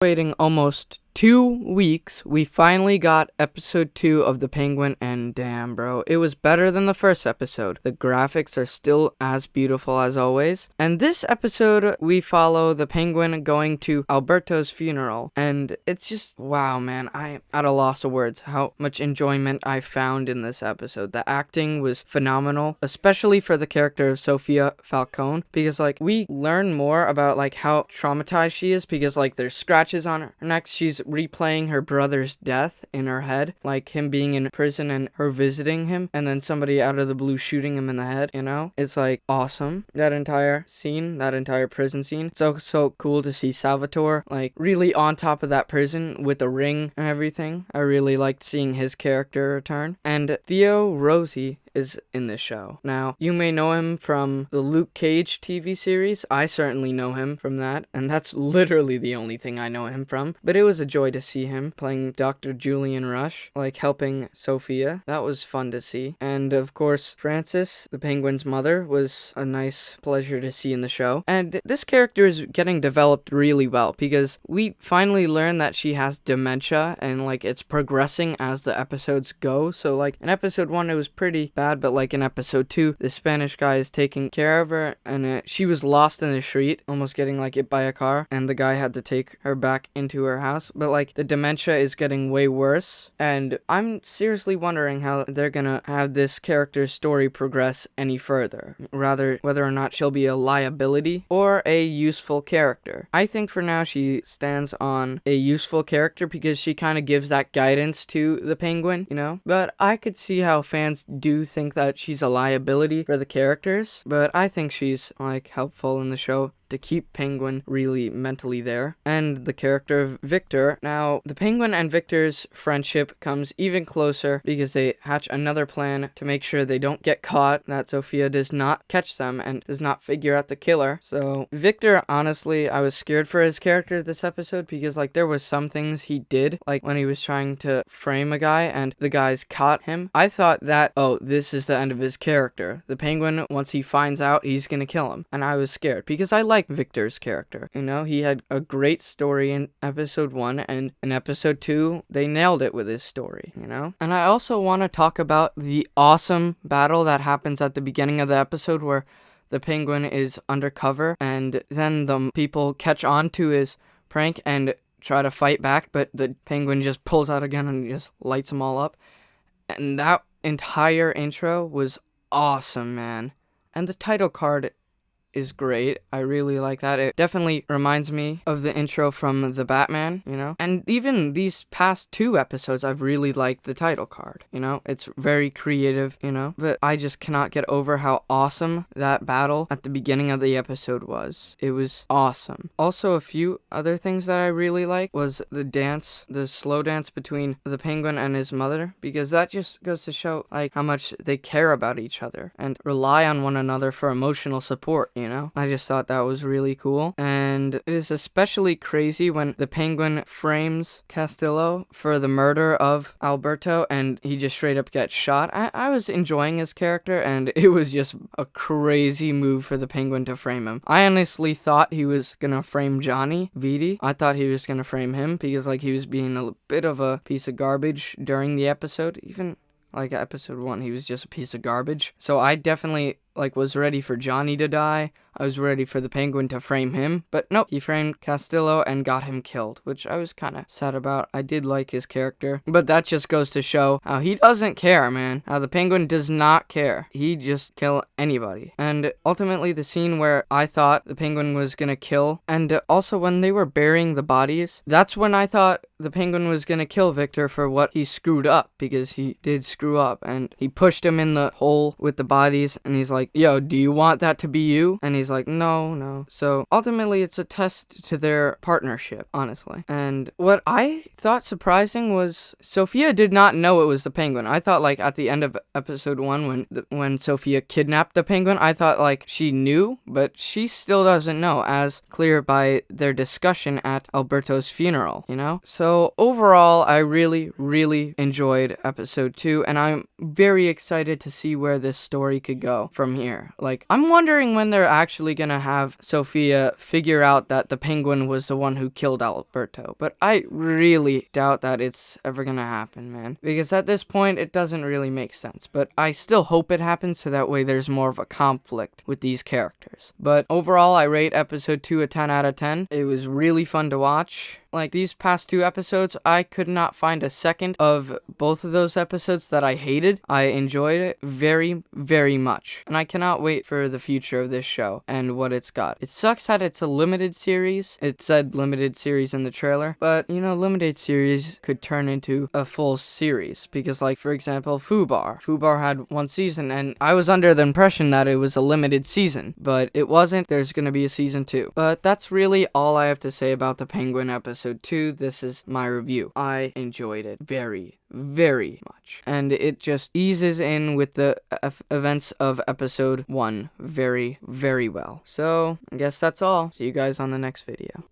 Waiting almost 2 weeks, we finally got episode 2 of The Penguin, and damn, bro, it was better than the first episode. The graphics are still as beautiful as always. And this episode, we follow the Penguin going to Alberto's funeral, and it's just, wow, man, I'm at a loss of words how much enjoyment I found in this episode. The acting was phenomenal, especially for the character of Sofia Falcone, because, like, we learn more about, like, how traumatized she is, because, like, there's scratches on her neck. She's replaying her brother's death in her head, like him being in prison and her visiting him, and then somebody out of the blue shooting him in the head, you know? It's like awesome. That entire scene, that entire prison scene. So cool to see Salvatore like really on top of that prison with the ring and everything. I really liked seeing his character return. And Theo Rossi is in this show. Now, you may know him from the Luke Cage TV series. I certainly know him from that, and that's literally the only thing I know him from. But it was a joy to see him playing Dr. Julian Rush, like helping Sophia. That was fun to see. And of course, Frances, the Penguin's mother, was a nice pleasure to see in the show. And this character is getting developed really well because we finally learn that she has dementia and like it's progressing as the episodes go. So like in episode 1 it was pretty bad, but like in episode 2 the Spanish guy is taking care of her, and she was lost in the street, almost getting like hit by a car, and the guy had to take her back into her house. But like the dementia is getting way worse, and I'm seriously wondering how they're gonna have this character's story progress any further, rather whether or not she'll be a liability or a useful character. I think for now she stands on a useful character because she kind of gives that guidance to the Penguin, you know, but I could see how fans do think that she's a liability for the characters, but I think she's like helpful in the show to keep Penguin really mentally there. And the character of Victor. Now, the Penguin and Victor's friendship comes even closer because they hatch another plan to make sure they don't get caught, that Sophia does not catch them and does not figure out the killer. So Victor, honestly, I was scared for his character this episode because like there was some things he did, like when he was trying to frame a guy and the guys caught him. I thought that, oh, this is the end of his character. The Penguin, once he finds out, he's gonna kill him. And I was scared because I like Victor's character. You know, he had a great story in episode 1, and in episode 2 they nailed it with his story, you know. And I also want to talk about the awesome battle that happens at the beginning of the episode where the Penguin is undercover and then the people catch on to his prank and try to fight back, but the Penguin just pulls out a gun and just lights them all up. And that entire intro was awesome, man. And the title card is great. I really like that. It definitely reminds me of the intro from The Batman, you know? And even these past 2 episodes, I've really liked the title card, you know? It's very creative, you know? But I just cannot get over how awesome that battle at the beginning of the episode was. It was awesome. Also, a few other things that I really like was the dance, the slow dance between the Penguin and his mother, because that just goes to show, like, how much they care about each other and rely on one another for emotional support, you know? I just thought that was really cool. And it is especially crazy when the Penguin frames Castillo for the murder of Alberto and he just straight up gets shot. I was enjoying his character, and it was just a crazy move for the Penguin to frame him. I honestly thought he was gonna frame Johnny Vitti. I thought he was gonna frame him because like he was being a bit of a piece of garbage during the episode. Even like episode 1, he was just a piece of garbage. So I definitely like was ready for Johnny to die. I was ready for the Penguin to frame him, but nope, he framed Castillo and got him killed, which I was kind of sad about. I did like his character, but that just goes to show how he doesn't care, man. How the Penguin does not care. He just kill anybody. And ultimately the scene where I thought the Penguin was gonna kill, and also when they were burying the bodies, that's when I thought the Penguin was gonna kill Victor for what he screwed up, because he did screw up, and he pushed him in the hole with the bodies, and he's like, yo, do you want that to be you? And he's like, no. So ultimately it's a test to their partnership, honestly. And what I thought surprising was Sophia did not know it was the Penguin. I thought like at the end of episode 1 when Sophia kidnapped the Penguin, I thought like she knew, but she still doesn't know, as clear by their discussion at Alberto's funeral, you know? So overall, I really enjoyed episode 2, and I'm very excited to see where this story could go from from here. Like, I'm wondering when they're actually gonna have Sophia figure out that the Penguin was the one who killed Alberto. But I really doubt that it's ever gonna happen, man. Because at this point, it doesn't really make sense. But I still hope it happens so that way there's more of a conflict with these characters. But overall, I rate episode 2 a 10 out of 10. It was really fun to watch. Like, these past 2 episodes, I could not find a second of both of those episodes that I hated. I enjoyed it very, very much. And I cannot wait for the future of this show and what it's got. It sucks that it's a limited series. It said limited series in the trailer. But, you know, limited series could turn into a full series. Because, like, for example, Fubar. Fubar had 1 season, and I was under the impression that it was a limited season. But it wasn't. There's gonna be a season 2. But that's really all I have to say about the Penguin episode 2. This is my review. I enjoyed it very, very much. And it just eases in with the events of episode 1 very, very well. So, I guess that's all. See you guys on the next video.